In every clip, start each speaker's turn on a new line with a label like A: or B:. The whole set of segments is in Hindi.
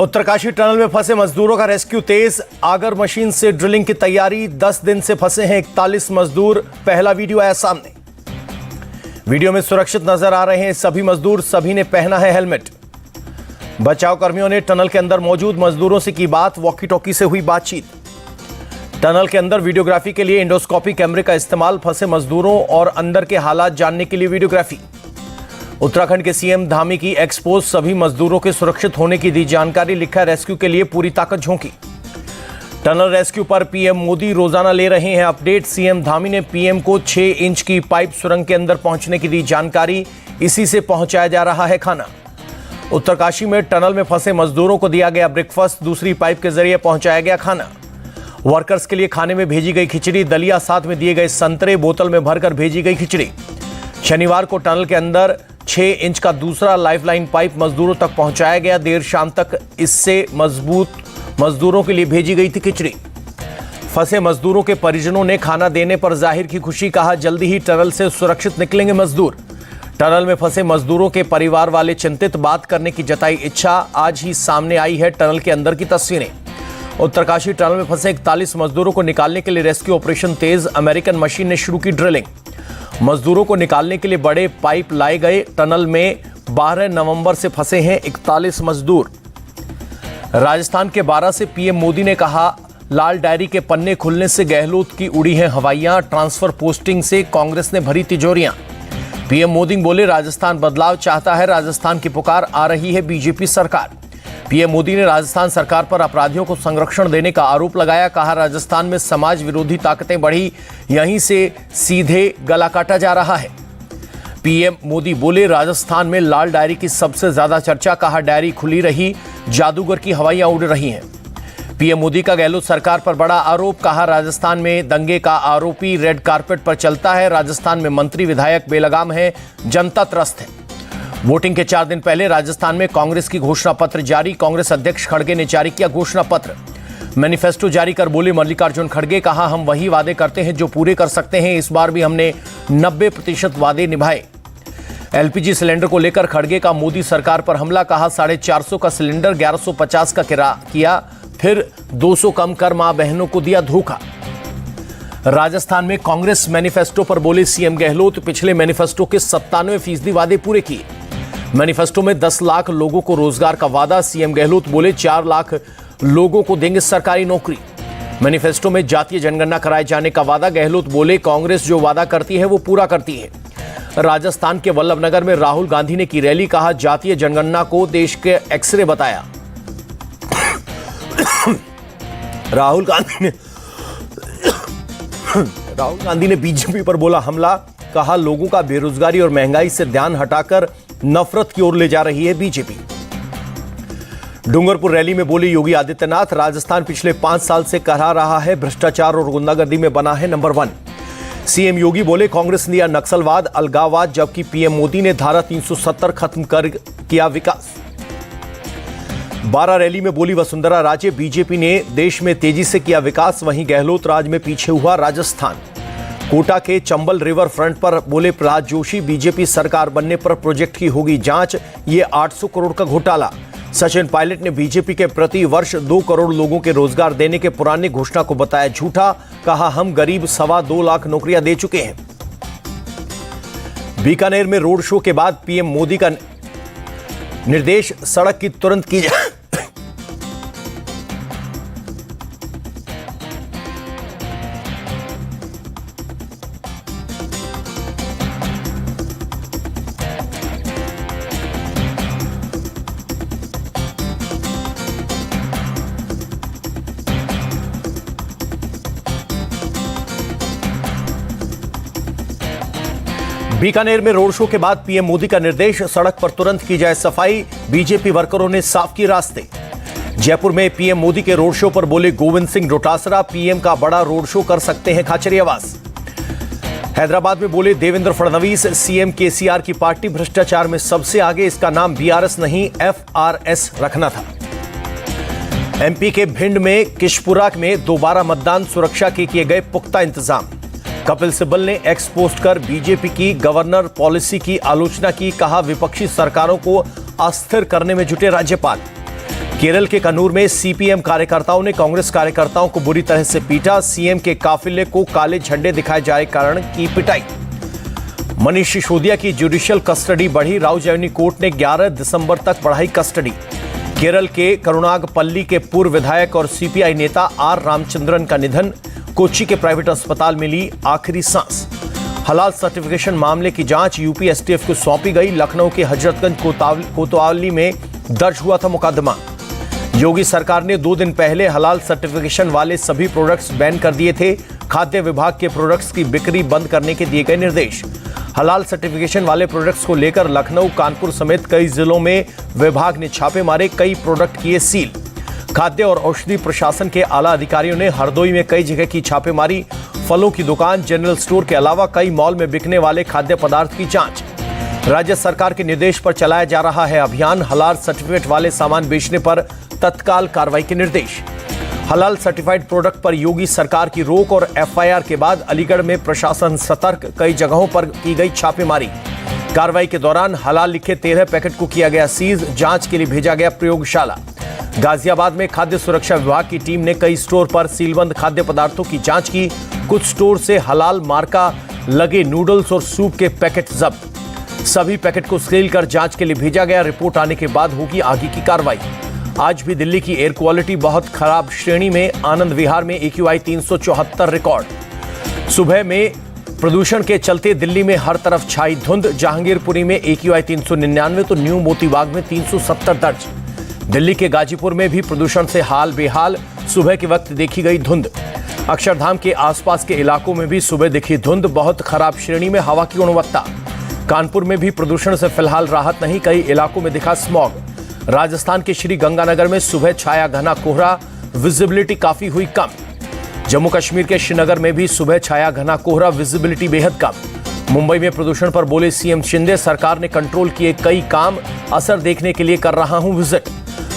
A: उत्तरकाशी टनल में फंसे मजदूरों का रेस्क्यू तेज। आगर मशीन से ड्रिलिंग की तैयारी। 10 दिन से फंसे हैं 41 मजदूर। पहला वीडियो आया सामने। वीडियो में सुरक्षित नजर आ रहे हैं सभी मजदूर। सभी ने पहना है हेलमेट। बचाव कर्मियों ने टनल के अंदर मौजूद मजदूरों से की बात। वॉकी टॉकी से हुई बातचीत। टनल के अंदर वीडियोग्राफी के लिए इंडोस्कोपी कैमरे का इस्तेमाल। फंसे मजदूरों और अंदर के हालात जानने के लिए वीडियोग्राफी। उत्तराखंड के सीएम धामी की एक्सपोज। सभी मजदूरों के सुरक्षित होने की दी जानकारी। लिखा रेस्क्यू के लिए पूरी ताकत झोंकी। टनल रेस्क्यू पर पीएम मोदी रोजाना ले रहे हैं अपडेट। सीएम धामी ने पीएम को 6 इंच की पाइप सुरंग के अंदर पहुंचने की दी जानकारी। इसी से पहुंचाया जा रहा है खाना। उत्तरकाशी में टनल में फंसे मजदूरों को दिया गया ब्रेकफास्ट। दूसरी पाइप के जरिए पहुंचाया गया खाना। वर्कर्स के लिए खाने में भेजी गई खिचड़ी, दलिया, साथ में दिए गए संतरे, बोतल में भरकर भेजी गई खिचड़ी। शनिवार को टनल के अंदर 6 इंच का दूसरा लाइफलाइन पाइप मजदूरों तक पहुंचाया गया। देर शाम तक इससे मजबूत मजदूरों के लिए भेजी गई थी खिचड़ी। फंसे मजदूरों के परिजनों ने खाना देने पर जाहिर की खुशी। कहा जल्दी ही टनल से सुरक्षित निकलेंगे मजदूर। टनल में फंसे मजदूरों के परिवार वाले चिंतित। बात करने की जताई इच्छा। आज ही सामने आई है टनल के अंदर की तस्वीरें। उत्तरकाशी टनल में फंसे 41 मजदूरों को निकालने के लिए रेस्क्यू ऑपरेशन तेज। अमेरिकन मशीन ने शुरू की ड्रिलिंग। मजदूरों को निकालने के लिए बड़े पाइप लाए गए। टनल में 12 नवंबर से फंसे हैं 41 मजदूर। राजस्थान के 12 से पीएम मोदी ने कहा लाल डायरी के पन्ने खुलने से गहलोत की उड़ी हैं हवाइयां। ट्रांसफर पोस्टिंग से कांग्रेस ने भरी तिजोरियां। पीएम मोदी बोले राजस्थान बदलाव चाहता है। राजस्थान की पुकार आ रही है बीजेपी सरकार। पीएम मोदी ने राजस्थान सरकार पर अपराधियों को संरक्षण देने का आरोप लगाया। कहा राजस्थान में समाज विरोधी ताकतें बढ़ी, यहीं से सीधे गला काटा जा रहा है। पीएम मोदी बोले राजस्थान में लाल डायरी की सबसे ज्यादा चर्चा। कहा डायरी खुली रही, जादूगर की हवाइयां उड़ रही हैं। पीएम मोदी का गहलोत सरकार पर बड़ा आरोप। कहा राजस्थान में दंगे का आरोपी रेड कारपेट पर चलता है। राजस्थान में मंत्री विधायक बेलगाम है, जनता त्रस्त है। वोटिंग के 4 दिन पहले राजस्थान में कांग्रेस की घोषणा पत्र जारी। कांग्रेस अध्यक्ष खड़गे ने जारी किया घोषणा पत्र। मैनिफेस्टो जारी कर बोले मल्लिकार्जुन खड़गे। कहा हम वही वादे करते हैं जो पूरे कर सकते हैं। इस बार भी हमने 90% वादे निभाए। एलपीजी सिलेंडर को लेकर खड़गे का मोदी सरकार पर हमला। कहा 450 का सिलेंडर 1150 का किया, फिर 200 कम कर मां बहनों को दिया धोखा। राजस्थान में कांग्रेस मैनिफेस्टो पर बोले सीएम गहलोत। पिछले मैनिफेस्टो के 97% वादे पूरे किए। मैनिफेस्टो में 10 लाख लोगों को रोजगार का वादा। सीएम गहलोत बोले 4 लाख लोगों को देंगे सरकारी नौकरी। मैनिफेस्टो में जातीय जनगणना कराए जाने का वादा। गहलोत बोले कांग्रेस जो वादा करती है वो पूरा करती है। राजस्थान के वल्लभनगर में राहुल गांधी ने की रैली। कहा जातीय जनगणना को देश के एक्सरे बताया। राहुल गांधी ने बीजेपी पर बोला हमला। कहा लोगों का बेरोजगारी और महंगाई से ध्यान हटाकर नफरत की ओर ले जा रही है बीजेपी। डूंगरपुर रैली में बोले योगी आदित्यनाथ राजस्थान पिछले 5 साल से करा रहा है भ्रष्टाचार और गुंडागर्दी में बना है नंबर 1। सीएम योगी बोले कांग्रेस ने नक्सलवाद, अलगाववाद, जबकि पीएम मोदी ने धारा 370 खत्म कर किया विकास। 12 रैली में बोली वसुंधरा राजे। बीजेपी ने देश में तेजी से किया विकास, वहीं गहलोत राज में पीछे हुआ राजस्थान। कोटा के चंबल रिवर फ्रंट पर बोले प्रहलाद जोशी। बीजेपी सरकार बनने पर प्रोजेक्ट की होगी जांच, ये 800 करोड़ का घोटाला। सचिन पायलट ने बीजेपी के प्रति वर्ष 2 करोड़ लोगों के रोजगार देने के पुरानी घोषणा को बताया झूठा। कहा हम गरीब 2.25 लाख नौकरियां दे चुके हैं। बीकानेर में रोड शो के बाद पीएम मोदी का निर्देश सड़क की तुरंत की जाए। बीकानेर में रोड शो के बाद पीएम मोदी का निर्देश सड़क पर तुरंत की जाए सफाई। बीजेपी वर्करों ने साफ किए रास्ते। जयपुर में पीएम मोदी के रोड शो पर बोले गोविंद सिंह डोटासरा। पीएम का बड़ा रोड शो कर सकते हैं खाचरियावास। हैदराबाद में बोले देवेंद्र फडणवीस। सीएम केसीआर की पार्टी भ्रष्टाचार में सबसे आगे, इसका नाम बीआरएस नहीं एफआरएस रखना था। एमपी के भिंड में किशपुरा में दोबारा मतदान। सुरक्षा के किए गए पुख्ता इंतजाम। कपिल सिब्बल ने एक्स पोस्ट कर बीजेपी की गवर्नर पॉलिसी की आलोचना की। कहा विपक्षी सरकारों को अस्थिर करने में जुटे राज्यपाल। केरल के कन्नूर में सीपीएम कार्यकर्ताओं ने कांग्रेस कार्यकर्ताओं को बुरी तरह से पीटा। सीएम के काफिले को काले झंडे दिखाए जाने के कारण की पिटाई। मनीष सिसोदिया की जुडिशियल कस्टडी बढ़ी। राउज एवेन्यू कोर्ट ने 11 दिसंबर तक बढ़ाई कस्टडी। केरल के करुणागपल्ली के पूर्व विधायक और सीपीआई नेता आर रामचंद्रन का निधन। कोच्चि के प्राइवेट अस्पताल में ली आखिरी सांस। हलाल सर्टिफिकेशन मामले की जांच यूपी एसटीएफ को सौंपी गई। लखनऊ के हजरतगंज कोतवाली में दर्ज हुआ था मुकदमा। योगी सरकार ने 2 दिन पहले हलाल सर्टिफिकेशन वाले सभी प्रोडक्ट्स बैन कर दिए थे। खाद्य विभाग के प्रोडक्ट्स की बिक्री बंद करने के दिए गए निर्देश। हलाल सर्टिफिकेशन वाले प्रोडक्ट्स को लेकर लखनऊ, कानपुर समेत कई जिलों में विभाग ने छापे मारे। कई प्रोडक्ट किए सील। खाद्य और औषधि प्रशासन के आला अधिकारियों ने हरदोई में कई जगह की छापेमारी। फलों की दुकान, जनरल स्टोर के अलावा कई मॉल में बिकने वाले खाद्य पदार्थ की जांच। राज्य सरकार के निर्देश पर चलाया जा रहा है अभियान। हलाल सर्टिफिकेट वाले सामान बेचने पर तत्काल कार्रवाई के निर्देश। हलाल सर्टिफाइड प्रोडक्ट पर योगी सरकार की रोक और एफआईआर के बाद अलीगढ़ में प्रशासन सतर्क। कई जगहों पर की गई छापेमारी। कार्रवाई के दौरान हलाल लिखे 13 पैकेट को किया गया सीज। जांच के लिए भेजा गया प्रयोगशाला। गाजियाबाद में खाद्य सुरक्षा विभाग की टीम ने कई स्टोर पर सीलबंद खाद्य पदार्थों की जांच की। कुछ स्टोर से हलाल मार्का लगे नूडल्स और सूप के पैकेट जब्त। सभी पैकेट को सील कर जांच के लिए भेजा गया। रिपोर्ट आने के बाद होगी आगे की कार्रवाई। आज भी दिल्ली की एयर क्वालिटी बहुत खराब श्रेणी में। आनंद विहार में AQI 374 रिकॉर्ड। सुबह में प्रदूषण के चलते दिल्ली में हर तरफ छाई धुंध। जहांगीरपुरी में AQI 399 तो न्यू मोतीबाग में 370 दर्ज। दिल्ली के गाजीपुर में भी प्रदूषण से हाल बेहाल। सुबह के वक्त देखी गई धुंध। अक्षरधाम के आसपास के इलाकों में भी सुबह दिखी धुंध। बहुत खराब श्रेणी में हवा की गुणवत्ता। कानपुर में भी प्रदूषण से फिलहाल राहत नहीं। कई इलाकों में दिखा स्मॉग। राजस्थान के श्री गंगानगर में सुबह छाया घना कोहरा। विजिबिलिटी काफी हुई कम। जम्मू कश्मीर के श्रीनगर में भी सुबह छाया घना कोहरा। विजिबिलिटी बेहद कम। मुंबई में प्रदूषण पर बोले सीएम शिंदे, सरकार ने कंट्रोल किए कई काम। असर देखने के लिए कर रहा हूं विजिट।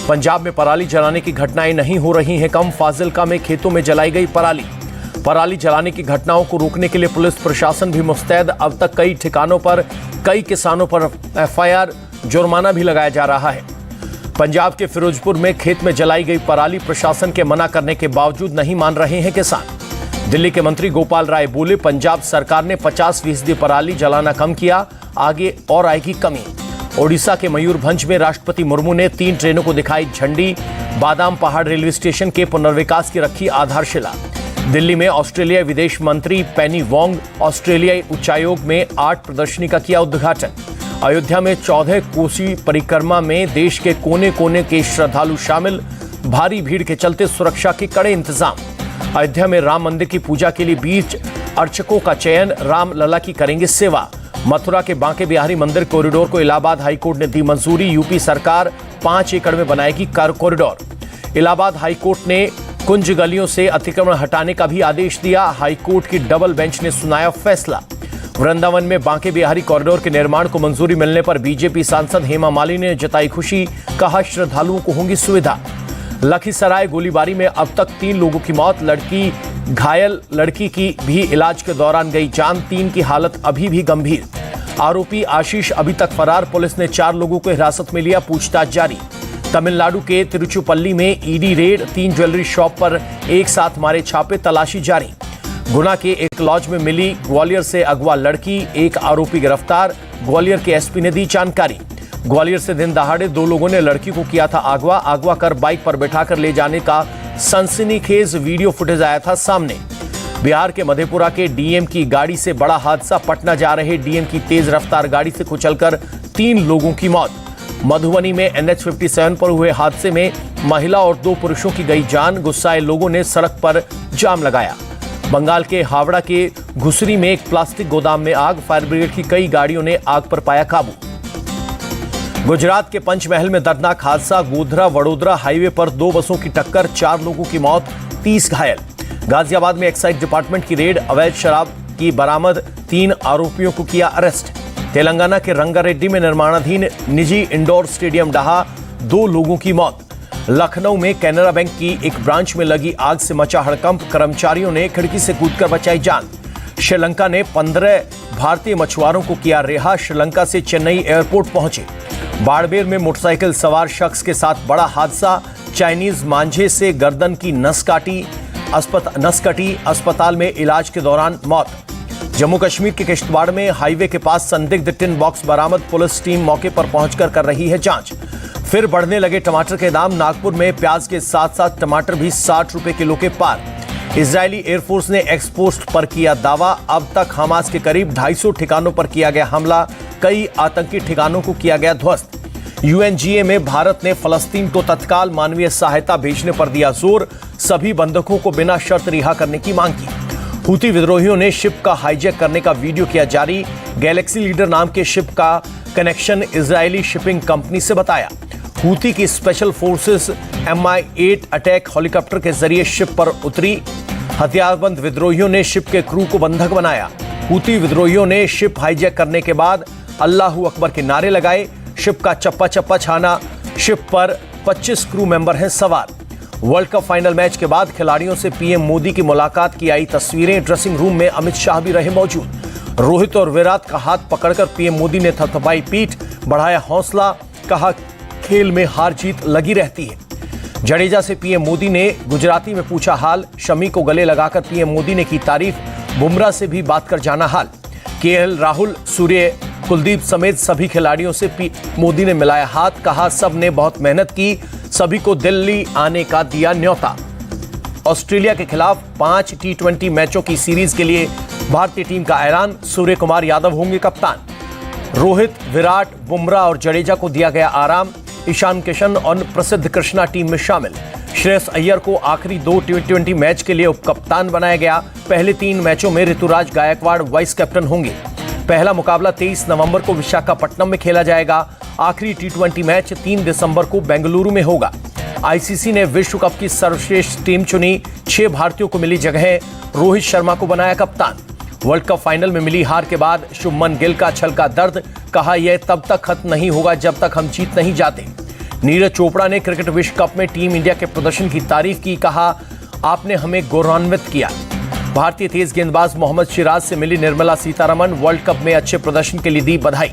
A: पंजाब में पराली जलाने की घटनाएं नहीं हो रही हैं कम। फाजिल्का में खेतों में जलाई गई पराली जलाने की घटनाओं को रोकने के लिए पुलिस प्रशासन भी मुस्तैद। अब तक कई ठिकानों पर कई किसानों पर एफआईआर, जुर्माना भी लगाया जा रहा है। पंजाब के फिरोजपुर में खेत में जलाई गई पराली प्रशासन के मना करने के बावजूद नहीं मान रहे हैं किसान। दिल्ली के मंत्री गोपाल राय बोले, पंजाब सरकार ने 50% पराली जलाना कम किया, आगे और आएगी कमी। ओडिशा के मयूरभंज में राष्ट्रपति मुर्मू ने 3 ट्रेनों को दिखाई झंडी। बादाम पहाड़ रेलवे स्टेशन के पुनर्विकास की रखी आधारशिला। दिल्ली में ऑस्ट्रेलियाई विदेश मंत्री पेनी वोंग ऑस्ट्रेलियाई उच्चायोग में आर्ट प्रदर्शनी का किया उद्घाटन। अयोध्या में 14 कोसी परिक्रमा में देश के कोने कोने के श्रद्धालु शामिल। भारी भीड़ के चलते सुरक्षा के कड़े इंतजाम। अयोध्या में राम मंदिर की पूजा के लिए 20 अर्चकों का चयन। राम लला की करेंगे सेवा। मथुरा के बांके बिहारी मंदिर कॉरिडोर को इलाहाबाद हाईकोर्ट ने दी मंजूरी। यूपी सरकार 5 एकड़ में बनाएगी कॉरिडोर। इलाहाबाद हाईकोर्ट ने कुंज गलियों से अतिक्रमण हटाने का भी आदेश दिया। हाईकोर्ट की डबल बेंच ने सुनाया फैसला। वृंदावन में बांके बिहारी कॉरिडोर के निर्माण को मंजूरी मिलने पर बीजेपी सांसद हेमा मालिनी ने जताई खुशी। कहा, श्रद्धालुओं को होगी सुविधा। लखीसराय गोलीबारी में अब तक 3 लोगों की मौत, लड़की घायल। लड़की की भी इलाज के दौरान गई जान। 3 की हालत अभी भी गंभीर। आरोपी आशीष अभी तक फरार। पुलिस ने 4 लोगों को हिरासत में लिया, पूछताछ जारी। तमिलनाडु के तिरुचिपल्ली में ईडी रेड। 3 ज्वेलरी शॉप पर एक साथ मारे छापे, तलाशी जारी। गुना के एक लॉज में मिली ग्वालियर से अगवा लड़की। 1 आरोपी गिरफ्तार। ग्वालियर के एसपी ने दी जानकारी। ग्वालियर से दिन दहाड़े 2 लोगों ने लड़की को किया था अगवा कर बाइक पर बैठाकर ले जाने का सनसनीखेज वीडियो फुटेज आया था सामने। बिहार के मधेपुरा के डीएम की गाड़ी से बड़ा हादसा। पटना जा रहे डीएम की तेज रफ्तार गाड़ी से कुचलकर 3 लोगों की मौत। मधुबनी में NH57 पर हुए हादसे में महिला और 2 पुरुषों की गई जान। गुस्साए लोगों ने सड़क पर जाम लगाया। बंगाल के हावड़ा के घुसरी में एक प्लास्टिक गोदाम में आग। फायर ब्रिगेड की कई गाड़ियों ने आग पर पाया काबू। गुजरात के पंचमहल में दर्दनाक हादसा। गोधरा वडोदरा हाईवे पर 2 बसों की टक्कर, 4 लोगों की मौत, 30 घायल। गाजियाबाद में एक्साइज डिपार्टमेंट की रेड। अवैध शराब की बरामद, 3 आरोपियों को किया अरेस्ट। तेलंगाना के रंगारेड्डी में निर्माणाधीन निजी इंडोर स्टेडियम ढहा, 2 लोगों की मौत। लखनऊ में कैनरा बैंक की एक ब्रांच में लगी आग से मचा हड़कंप। कर्मचारियों ने खिड़की से कूदकर बचाई जान। श्रीलंका ने 15 भारतीय मछुआरों को किया रिहा। श्रीलंका से चेन्नई एयरपोर्ट पहुंचे। बाड़मेर में मोटरसाइकिल सवार शख्स के साथ बड़ा हादसा। चाइनीज मांझे से गर्दन की नस कटी, अस्पताल में इलाज के दौरान मौत। जम्मू कश्मीर के किश्तवाड़ में हाईवे के पास संदिग्ध टिन बॉक्स बरामद, पुलिस टीम मौके पर पहुंचकर कर रही है जांच। फिर बढ़ने लगे टमाटर के दाम, नागपुर में प्याज के साथ साथ टमाटर भी 60 रुपए किलो के पार। इजरायली एयरफोर्स ने एक्सपोस्ट पर किया दावा, अब तक हमास के करीब 250 ठिकानों पर किया गया हमला, कई आतंकी ठिकानों को किया गया ध्वस्त। यूएनजीए में भारत ने फलस्तीन को तत्काल मानवीय सहायता भेजने पर दिया जोर, सभी बंधकों को बिना शर्त रिहा करने की मांग की। हूती विद्रोहियों ने शिप का हाईजैक करने का वीडियो किया जारी, गैलेक्सी लीडर नाम के शिप का कनेक्शन इजरायली शिपिंग कंपनी से बताया। हूती की special forces MI-8 attack helicopter के जरिए शिप पर उतरी, हथियारबंद विद्रोहियों ने शिप के क्रू को बंधक बनाया। हूती विद्रोहियों ने शिप हाईजैक करने के बाद अल्लाहू अकबर के नारे लगाए, शिप का चप्पा चप्पा छाना। शिप पर 25 क्रू मेंबर हैं सवार। वर्ल्ड कप फाइनल मैच के बाद खिलाड़ियों से पीएम मोदी की मुलाकात की आई तस्वीरें, ड्रेसिंग रूम में अमित शाह भी रहे मौजूद। रोहित और विराट का हाथ पकड़कर पीएम मोदी ने थपथपाई पीठ, बढ़ाया हौसला, कहा खेल में हार जीत लगी रहती है। जडेजा से पीएम मोदी ने गुजराती में पूछा हाल, शमी को गले लगाकर पीएम मोदी ने की तारीफ, बुमराह से भी बात कर जाना हाल। केएल राहुल, सूर्य, कुलदीप समेत सभी खिलाड़ियों से मोदी ने मिलाया हाथ, कहा सब ने बहुत मेहनत की, सभी को दिल्ली आने का दिया न्योता। ऑस्ट्रेलिया के खिलाफ 5 T20 मैचों की सीरीज के लिए भारतीय टीम का ऐलान, सूर्य कुमार यादव होंगे कप्तान। रोहित, विराट, बुमराह और जडेजा को दिया गया आराम, ईशान किशन और प्रसिद्ध कृष्णा टीम में शामिल। श्रेयस अय्यर को आखिरी 2 T20 मैच के लिए उपकप्तान बनाया गया। पहले 3 मैचों में ऋतुराज गायकवाड़ वाइस कैप्टन होंगे। पहला मुकाबला 23 नवंबर को विशाखापट्टनम में खेला जाएगा। आखिरी T20 मैच 3 दिसंबर को बेंगलुरु में होगा। आईसीसी ने विश्व कप की सर्वश्रेष्ठ टीम चुनी, 6 भारतीयों को मिली जगह, रोहित शर्मा को बनाया कप्तान। वर्ल्ड कप फाइनल में मिली हार के बाद शुभमन गिल का छलका दर्द, कहा यह तब तक खत्म नहीं होगा जब तक हम जीत नहीं जाते। नीरज चोपड़ा ने क्रिकेट विश्व कप में टीम इंडिया के प्रदर्शन की तारीफ की, कहा आपने हमें गौरवान्वित किया। भारतीय तेज गेंदबाज मोहम्मद सिराज से मिली निर्मला सीतारमण, वर्ल्ड कप में अच्छे प्रदर्शन के लिए दी बधाई।